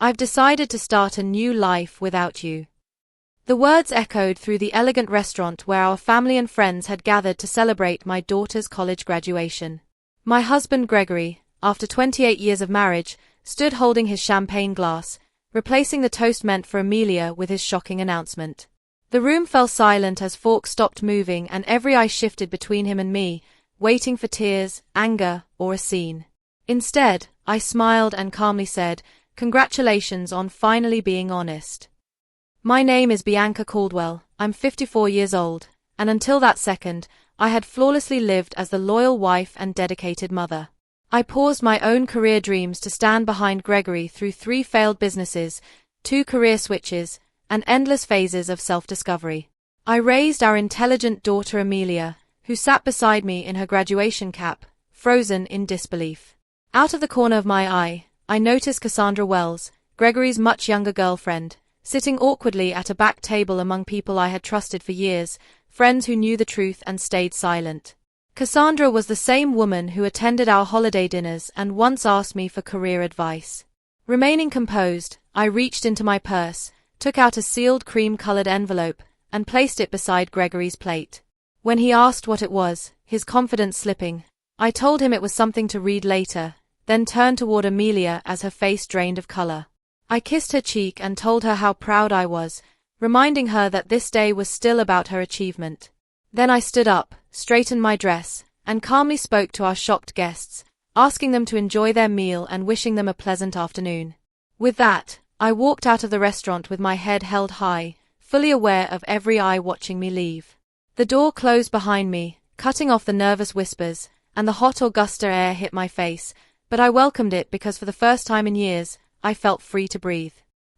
I've decided to start a new life without you." The words echoed through the elegant restaurant where our family and friends had gathered to celebrate my daughter's college graduation. My husband Gregory, after 28 years of marriage, stood holding his champagne glass, replacing the toast meant for Amelia with his shocking announcement. The room fell silent as forks stopped moving and every eye shifted between him and me, waiting for tears, anger, or a scene. Instead, I smiled and calmly said, "Congratulations on finally being honest. My name is Bianca Caldwell, I'm 54 years old, and until that second, I had flawlessly lived as the loyal wife and dedicated mother. I paused my own career dreams to stand behind Gregory through 3 failed businesses, 2 career switches, and endless phases of self-discovery. I raised our intelligent daughter Amelia, who sat beside me in her graduation cap, frozen in disbelief. Out of the corner of my eye, I noticed Cassandra Wells, Gregory's much younger girlfriend, sitting awkwardly at a back table among people I had trusted for years, friends who knew the truth and stayed silent. Cassandra was the same woman who attended our holiday dinners and once asked me for career advice. Remaining composed, I reached into my purse, took out a sealed cream-colored envelope, and placed it beside Gregory's plate. When he asked what it was, his confidence slipping, I told him it was something to read later, then turned toward Amelia as her face drained of color. I kissed her cheek and told her how proud I was, reminding her that this day was still about her achievement. Then I stood up, straightened my dress, and calmly spoke to our shocked guests, asking them to enjoy their meal and wishing them a pleasant afternoon. With that, I walked out of the restaurant with my head held high, fully aware of every eye watching me leave. The door closed behind me, cutting off the nervous whispers, and the hot Augusta air hit my face, but I welcomed it because for the first time in years, I felt free to breathe.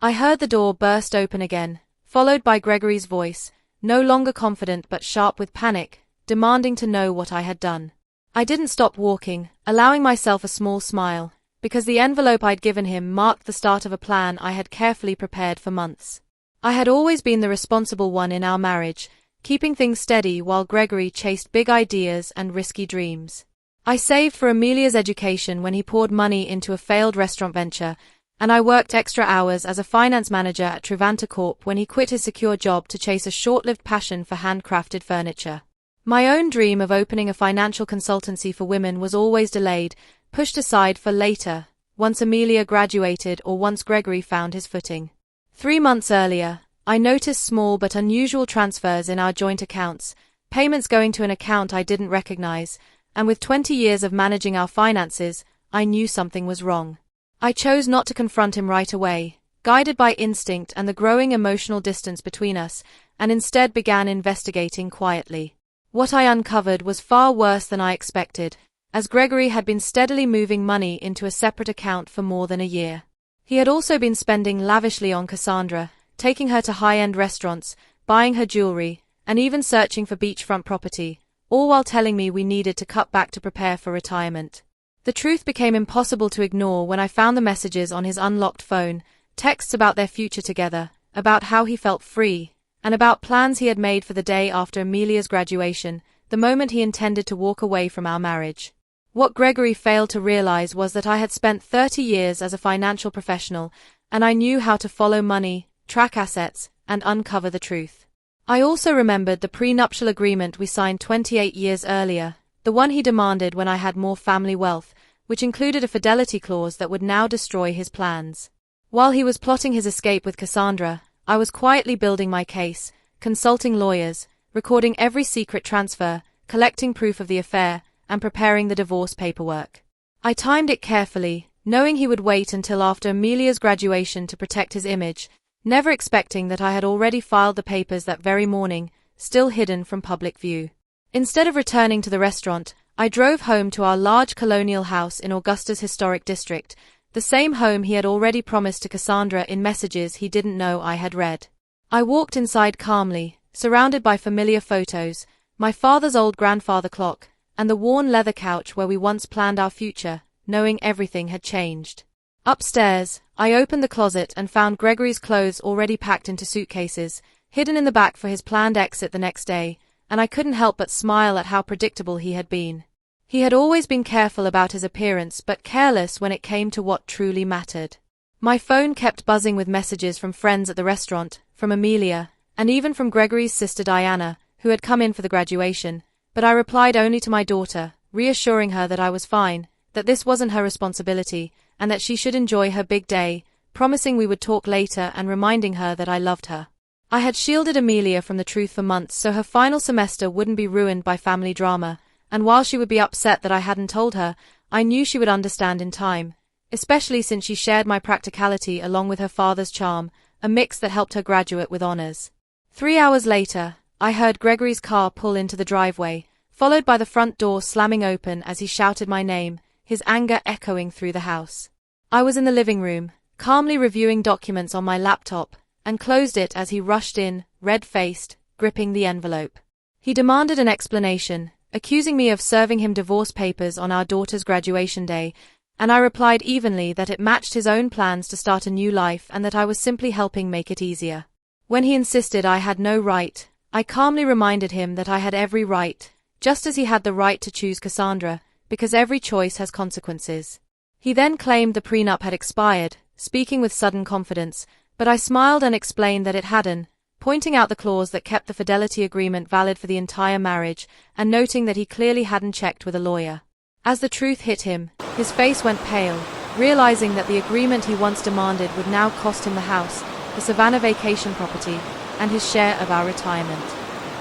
I heard the door burst open again, followed by Gregory's voice, no longer confident but sharp with panic, demanding to know what I had done. I didn't stop walking, allowing myself a small smile, because the envelope I'd given him marked the start of a plan I had carefully prepared for months. I had always been the responsible one in our marriage, keeping things steady while Gregory chased big ideas and risky dreams. I saved for Amelia's education when he poured money into a failed restaurant venture, and I worked extra hours as a finance manager at Trivanta Corp when he quit his secure job to chase a short-lived passion for handcrafted furniture. My own dream of opening a financial consultancy for women was always delayed, pushed aside for later, once Amelia graduated or once Gregory found his footing. 3 months earlier, I noticed small but unusual transfers in our joint accounts, payments going to an account I didn't recognize, and with 20 years of managing our finances, I knew something was wrong. I chose not to confront him right away, guided by instinct and the growing emotional distance between us, and instead began investigating quietly. What I uncovered was far worse than I expected, as Gregory had been steadily moving money into a separate account for more than a year. He had also been spending lavishly on Cassandra, taking her to high-end restaurants, buying her jewelry, and even searching for beachfront property, all while telling me we needed to cut back to prepare for retirement. The truth became impossible to ignore when I found the messages on his unlocked phone, texts about their future together, about how he felt free, and about plans he had made for the day after Amelia's graduation, the moment he intended to walk away from our marriage. What Gregory failed to realize was that I had spent 30 years as a financial professional, and I knew how to follow money, track assets, and uncover the truth. I also remembered the prenuptial agreement we signed 28 years earlier, the one he demanded when I had more family wealth, which included a fidelity clause that would now destroy his plans. While he was plotting his escape with Cassandra, I was quietly building my case, consulting lawyers, recording every secret transfer, collecting proof of the affair, and preparing the divorce paperwork. I timed it carefully, knowing he would wait until after Amelia's graduation to protect his image, never expecting that I had already filed the papers that very morning, still hidden from public view. Instead of returning to the restaurant, I drove home to our large colonial house in Augusta's historic district, the same home he had already promised to Cassandra in messages he didn't know I had read. I walked inside calmly, surrounded by familiar photos, my father's old grandfather clock, and the worn leather couch where we once planned our future, knowing everything had changed. Upstairs, I opened the closet and found Gregory's clothes already packed into suitcases, hidden in the back for his planned exit the next day, and I couldn't help but smile at how predictable he had been. He had always been careful about his appearance but careless when it came to what truly mattered. My phone kept buzzing with messages from friends at the restaurant, from Amelia, and even from Gregory's sister Diana, who had come in for the graduation, but I replied only to my daughter, reassuring her that I was fine, that this wasn't her responsibility, and that she should enjoy her big day, promising we would talk later and reminding her that I loved her. I had shielded Amelia from the truth for months so her final semester wouldn't be ruined by family drama, and while she would be upset that I hadn't told her, I knew she would understand in time, especially since she shared my practicality along with her father's charm, a mix that helped her graduate with honors. 3 hours later, I heard Gregory's car pull into the driveway, followed by the front door slamming open as he shouted my name, his anger echoing through the house. I was in the living room, calmly reviewing documents on my laptop, and closed it as he rushed in, red-faced, gripping the envelope. He demanded an explanation, accusing me of serving him divorce papers on our daughter's graduation day, and I replied evenly that it matched his own plans to start a new life and that I was simply helping make it easier. When he insisted I had no right, I calmly reminded him that I had every right, just as he had the right to choose Cassandra, because every choice has consequences. He then claimed the prenup had expired, speaking with sudden confidence, but I smiled and explained that it hadn't, pointing out the clause that kept the fidelity agreement valid for the entire marriage, and noting that he clearly hadn't checked with a lawyer. As the truth hit him, his face went pale, realizing that the agreement he once demanded would now cost him the house, the Savannah vacation property, and his share of our retirement.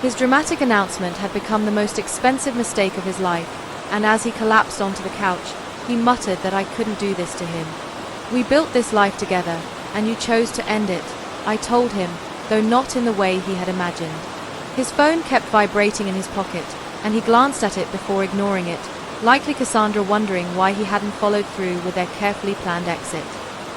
His dramatic announcement had become the most expensive mistake of his life, and as he collapsed onto the couch, he muttered that I couldn't do this to him. "We built this life together, and you chose to end it," I told him, though not in the way he had imagined. His phone kept vibrating in his pocket, and he glanced at it before ignoring it, likely Cassandra wondering why he hadn't followed through with their carefully planned exit.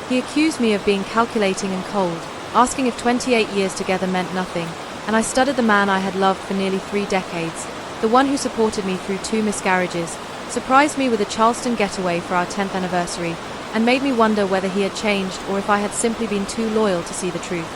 He accused me of being calculating and cold, asking if 28 years together meant nothing, and I studied the man I had loved for nearly 3 decades, the one who supported me through 2 miscarriages, surprised me with a Charleston getaway for our 10th anniversary, and made me wonder whether he had changed or if I had simply been too loyal to see the truth.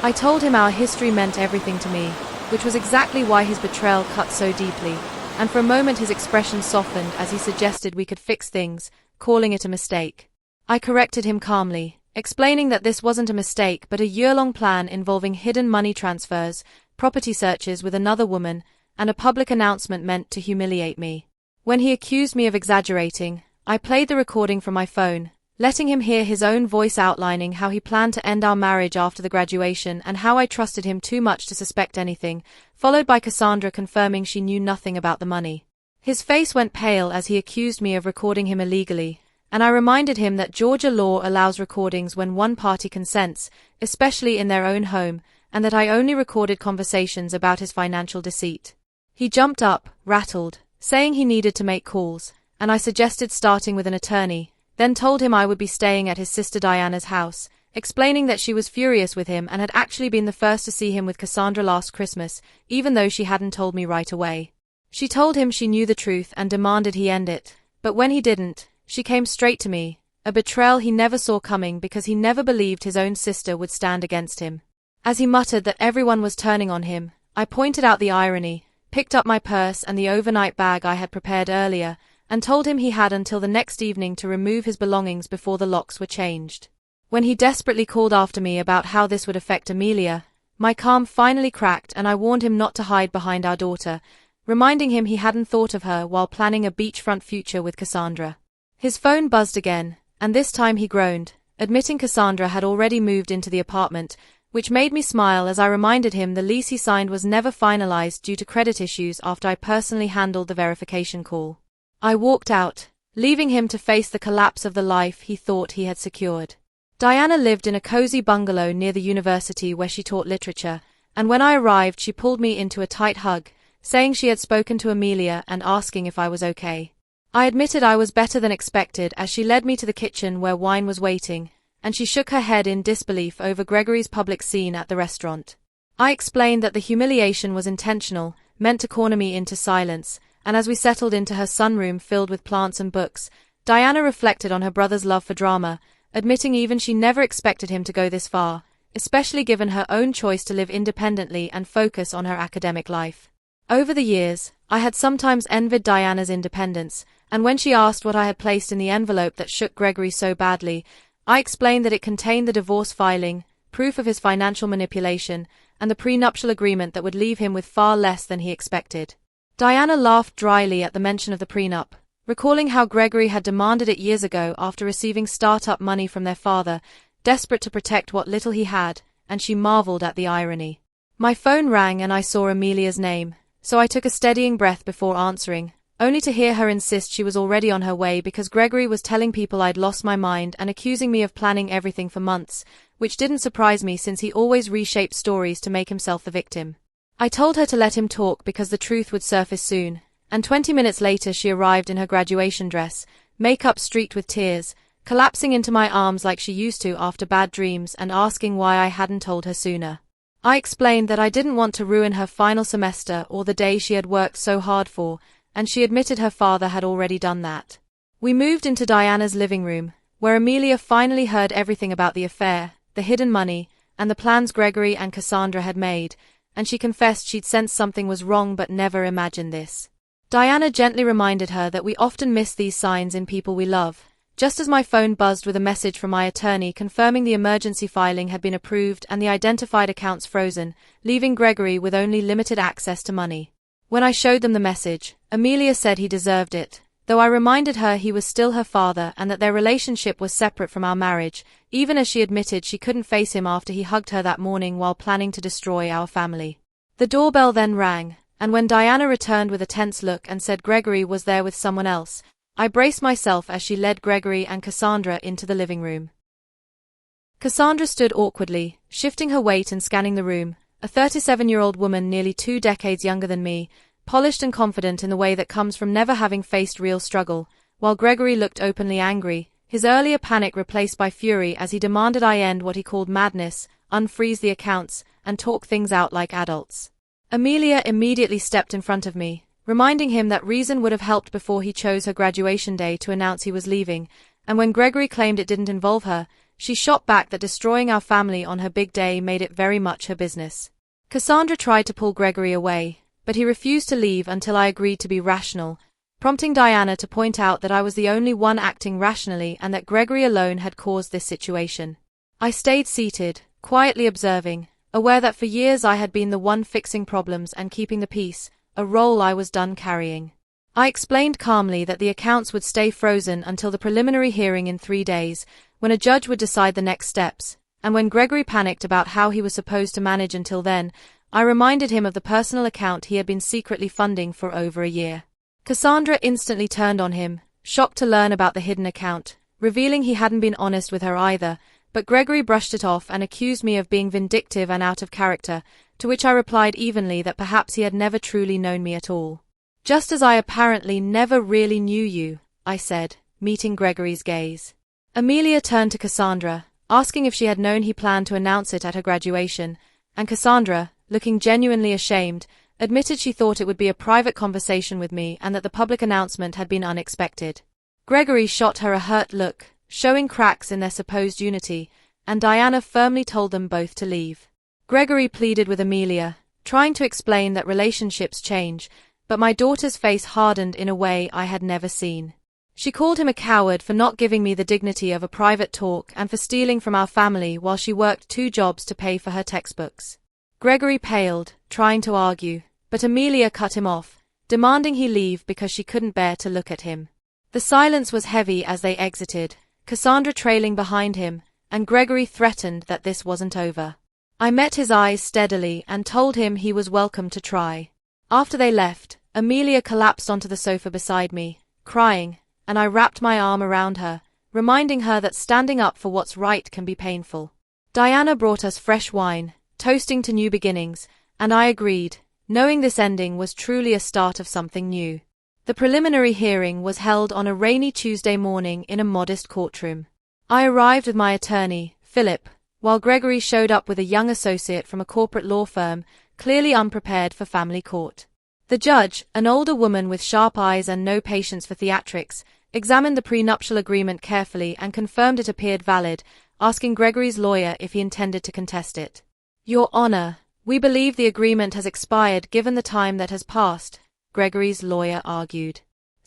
I told him our history meant everything to me, which was exactly why his betrayal cut so deeply, and for a moment his expression softened as he suggested we could fix things, calling it a mistake. I corrected him calmly, explaining that this wasn't a mistake but a year-long plan involving hidden money transfers, property searches with another woman, and a public announcement meant to humiliate me. When he accused me of exaggerating, I played the recording from my phone, letting him hear his own voice outlining how he planned to end our marriage after the graduation and how I trusted him too much to suspect anything, followed by Cassandra confirming she knew nothing about the money. His face went pale as he accused me of recording him illegally, and I reminded him that Georgia law allows recordings when one party consents, especially in their own home, and that I only recorded conversations about his financial deceit. He jumped up, rattled, saying he needed to make calls, and I suggested starting with an attorney, then told him I would be staying at his sister Diana's house, explaining that she was furious with him and had actually been the first to see him with Cassandra last Christmas, even though she hadn't told me right away. She told him she knew the truth and demanded he end it, but when he didn't, she came straight to me, a betrayal he never saw coming because he never believed his own sister would stand against him. As he muttered that everyone was turning on him, I pointed out the irony, picked up my purse and the overnight bag I had prepared earlier, and told him he had until the next evening to remove his belongings before the locks were changed. When he desperately called after me about how this would affect Amelia, my calm finally cracked and I warned him not to hide behind our daughter, reminding him he hadn't thought of her while planning a beachfront future with Cassandra. His phone buzzed again, and this time he groaned, admitting Cassandra had already moved into the apartment, which made me smile as I reminded him the lease he signed was never finalized due to credit issues after I personally handled the verification call. I walked out, leaving him to face the collapse of the life he thought he had secured. Diana lived in a cozy bungalow near the university where she taught literature, and when I arrived she pulled me into a tight hug, saying she had spoken to Amelia and asking if I was okay. I admitted I was better than expected as she led me to the kitchen where wine was waiting, and she shook her head in disbelief over Gregory's public scene at the restaurant. I explained that the humiliation was intentional, meant to corner me into silence, and as we settled into her sunroom filled with plants and books, Diana reflected on her brother's love for drama, admitting even she never expected him to go this far, especially given her own choice to live independently and focus on her academic life. Over the years, I had sometimes envied Diana's independence, and when she asked what I had placed in the envelope that shook Gregory so badly, I explained that it contained the divorce filing, proof of his financial manipulation, and the prenuptial agreement that would leave him with far less than he expected. Diana laughed dryly at the mention of the prenup, recalling how Gregory had demanded it years ago after receiving startup money from their father, desperate to protect what little he had, and she marveled at the irony. My phone rang and I saw Amelia's name, so I took a steadying breath before answering, only to hear her insist she was already on her way because Gregory was telling people I'd lost my mind and accusing me of planning everything for months, which didn't surprise me since he always reshaped stories to make himself the victim. I told her to let him talk because the truth would surface soon, and 20 minutes later she arrived in her graduation dress, makeup streaked with tears, collapsing into my arms like she used to after bad dreams and asking why I hadn't told her sooner. I explained that I didn't want to ruin her final semester or the day she had worked so hard for, and she admitted her father had already done that. We moved into Diana's living room, where Amelia finally heard everything about the affair, the hidden money, and the plans Gregory and Cassandra had made, and she confessed she'd sensed something was wrong but never imagined this. Diana gently reminded her that we often miss these signs in people we love, just as my phone buzzed with a message from my attorney confirming the emergency filing had been approved and the identified accounts frozen, leaving Gregory with only limited access to money. When I showed them the message, Amelia said he deserved it, though I reminded her he was still her father and that their relationship was separate from our marriage, even as she admitted she couldn't face him after he hugged her that morning while planning to destroy our family. The doorbell then rang, and when Diana returned with a tense look and said Gregory was there with someone else, I braced myself as she led Gregory and Cassandra into the living room. Cassandra stood awkwardly, shifting her weight and scanning the room, a 37-year-old woman nearly 2 decades younger than me, polished and confident in the way that comes from never having faced real struggle, while Gregory looked openly angry, his earlier panic replaced by fury as he demanded I end what he called madness, unfreeze the accounts, and talk things out like adults. Amelia immediately stepped in front of me, reminding him that reason would have helped before he chose her graduation day to announce he was leaving, and when Gregory claimed it didn't involve her, she shot back that destroying our family on her big day made it very much her business. Cassandra tried to pull Gregory away, but he refused to leave until I agreed to be rational, prompting Diana to point out that I was the only one acting rationally and that Gregory alone had caused this situation. I stayed seated, quietly observing, aware that for years I had been the one fixing problems and keeping the peace, a role I was done carrying. I explained calmly that the accounts would stay frozen until the preliminary hearing in 3 days, when a judge would decide the next steps, and when Gregory panicked about how he was supposed to manage until then, I reminded him of the personal account he had been secretly funding for over a year. Cassandra instantly turned on him, shocked to learn about the hidden account, revealing he hadn't been honest with her either, but Gregory brushed it off and accused me of being vindictive and out of character, to which I replied evenly that perhaps he had never truly known me at all. Just as I apparently never really knew you, I said, meeting Gregory's gaze. Amelia turned to Cassandra, asking if she had known he planned to announce it at her graduation, and Cassandra, looking genuinely ashamed, admitted she thought it would be a private conversation with me and that the public announcement had been unexpected. Gregory shot her a hurt look, showing cracks in their supposed unity, and Diana firmly told them both to leave. Gregory pleaded with Amelia, trying to explain that relationships change, but my daughter's face hardened in a way I had never seen. She called him a coward for not giving me the dignity of a private talk and for stealing from our family while she worked 2 jobs to pay for her textbooks. Gregory paled, trying to argue, but Amelia cut him off, demanding he leave because she couldn't bear to look at him. The silence was heavy as they exited, Cassandra trailing behind him, and Gregory threatened that this wasn't over. I met his eyes steadily and told him he was welcome to try. After they left, Amelia collapsed onto the sofa beside me, crying, and I wrapped my arm around her, reminding her that standing up for what's right can be painful. Diana brought us fresh wine, toasting to new beginnings, and I agreed, knowing this ending was truly a start of something new. The preliminary hearing was held on a rainy Tuesday morning in a modest courtroom. I arrived with my attorney, Philip, while Gregory showed up with a young associate from a corporate law firm, clearly unprepared for family court. The judge, an older woman with sharp eyes and no patience for theatrics, examined the prenuptial agreement carefully and confirmed it appeared valid, asking Gregory's lawyer if he intended to contest it. "Your Honor, we believe the agreement has expired given the time that has passed," Gregory's lawyer argued.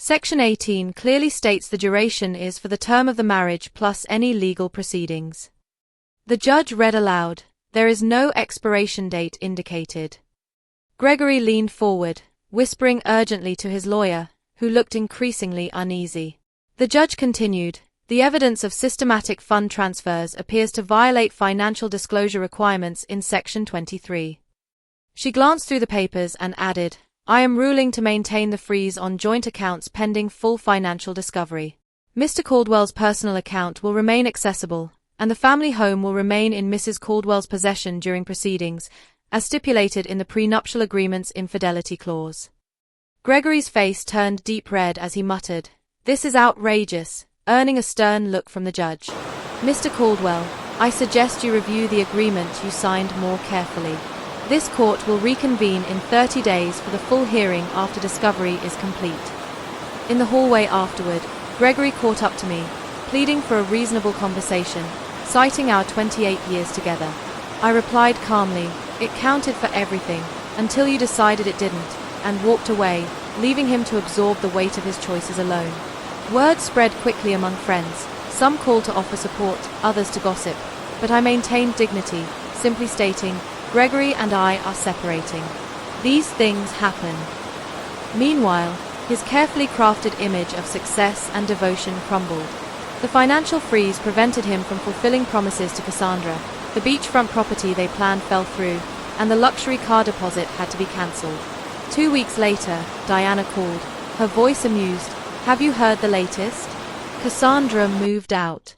Section 18 clearly states the duration is for the term of the marriage plus any legal proceedings. The judge read aloud, "There is no expiration date indicated." Gregory leaned forward, whispering urgently to his lawyer, who looked increasingly uneasy. The judge continued, "The evidence of systematic fund transfers appears to violate financial disclosure requirements in Section 23. She glanced through the papers and added, "I am ruling to maintain the freeze on joint accounts pending full financial discovery. Mr. Caldwell's personal account will remain accessible, and the family home will remain in Mrs. Caldwell's possession during proceedings, as stipulated in the prenuptial agreement's infidelity clause." Gregory's face turned deep red as he muttered, "This is outrageous," earning a stern look from the judge. "Mr. Caldwell, I suggest you review the agreement you signed more carefully. This court will reconvene in 30 days for the full hearing after discovery is complete." In the hallway afterward, Gregory caught up to me, pleading for a reasonable conversation, citing our 28 years together. I replied calmly, "It counted for everything, until you decided it didn't," and walked away, leaving him to absorb the weight of his choices alone. Word spread quickly among friends. Some called to offer support, others to gossip, but I maintained dignity, simply stating, "Gregory and I are separating. These things happen." Meanwhile, his carefully crafted image of success and devotion crumbled. The financial freeze prevented him from fulfilling promises to Cassandra, the beachfront property they planned fell through, and the luxury car deposit had to be cancelled. 2 weeks later, Diana called, her voice amused. "Have you heard the latest? Cassandra moved out."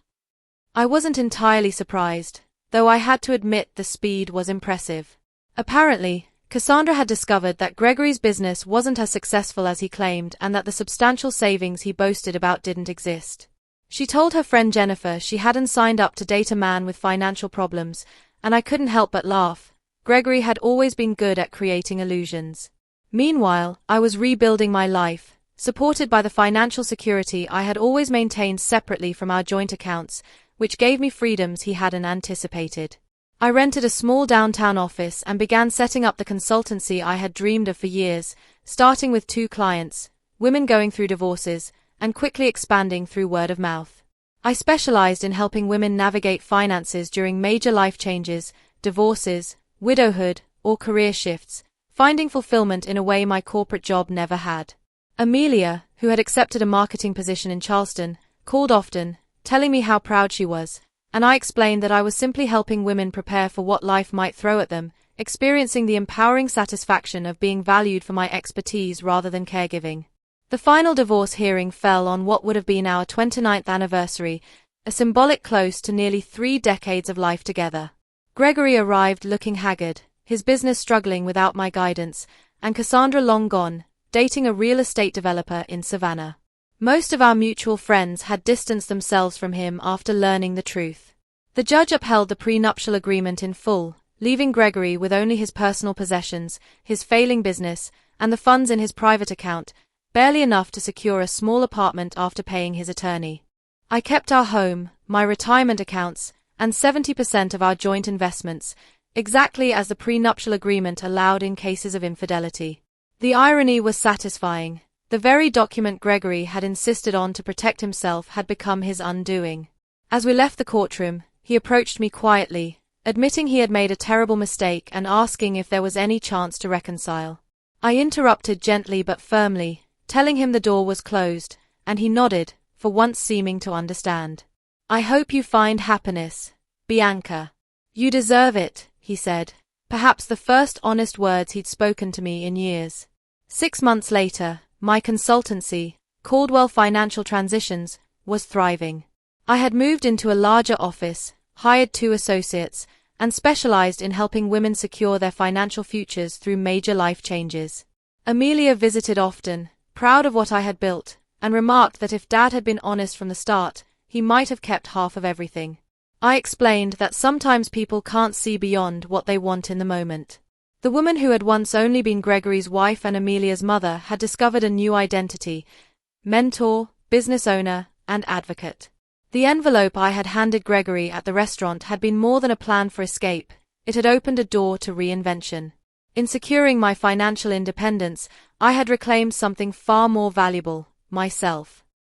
I wasn't entirely surprised, though I had to admit the speed was impressive. Apparently, Cassandra had discovered that Gregory's business wasn't as successful as he claimed and that the substantial savings he boasted about didn't exist. She told her friend Jennifer she hadn't signed up to date a man with financial problems, and I couldn't help but laugh. Gregory had always been good at creating illusions. Meanwhile, I was rebuilding my life, supported by the financial security I had always maintained separately from our joint accounts, which gave me freedoms he hadn't anticipated. I rented a small downtown office and began setting up the consultancy I had dreamed of for years, starting with 2 clients, women going through divorces, and quickly expanding through word of mouth. I specialized in helping women navigate finances during major life changes, divorces, widowhood, or career shifts, finding fulfillment in a way my corporate job never had. Amelia, who had accepted a marketing position in Charleston, called often, telling me how proud she was, and I explained that I was simply helping women prepare for what life might throw at them, experiencing the empowering satisfaction of being valued for my expertise rather than caregiving. The final divorce hearing fell on what would have been our 29th anniversary, a symbolic close to nearly 3 decades of life together. Gregory arrived looking haggard, his business struggling without my guidance, and Cassandra long gone, dating a real estate developer in Savannah. Most of our mutual friends had distanced themselves from him after learning the truth. The judge upheld the prenuptial agreement in full, leaving Gregory with only his personal possessions, his failing business, and the funds in his private account, barely enough to secure a small apartment after paying his attorney. I kept our home, my retirement accounts, and 70% of our joint investments, exactly as the prenuptial agreement allowed in cases of infidelity. The irony was satisfying. The very document Gregory had insisted on to protect himself had become his undoing. As we left the courtroom, he approached me quietly, admitting he had made a terrible mistake and asking if there was any chance to reconcile. I interrupted gently but firmly, telling him the door was closed, and he nodded, for once seeming to understand. "I hope you find happiness, Bianca. You deserve it," he said, perhaps the first honest words he'd spoken to me in years. 6 months later, my consultancy, Caldwell Financial Transitions, was thriving. I had moved into a larger office, hired 2 associates, and specialized in helping women secure their financial futures through major life changes. Amelia visited often, proud of what I had built, and remarked that if Dad had been honest from the start, he might have kept half of everything. I explained that sometimes people can't see beyond what they want in the moment. The woman who had once only been Gregory's wife and Amelia's mother had discovered a new identity: mentor, business owner, and advocate. The envelope I had handed Gregory at the restaurant had been more than a plan for escape. It had opened a door to reinvention. In securing my financial independence, I had reclaimed something far more valuable: myself.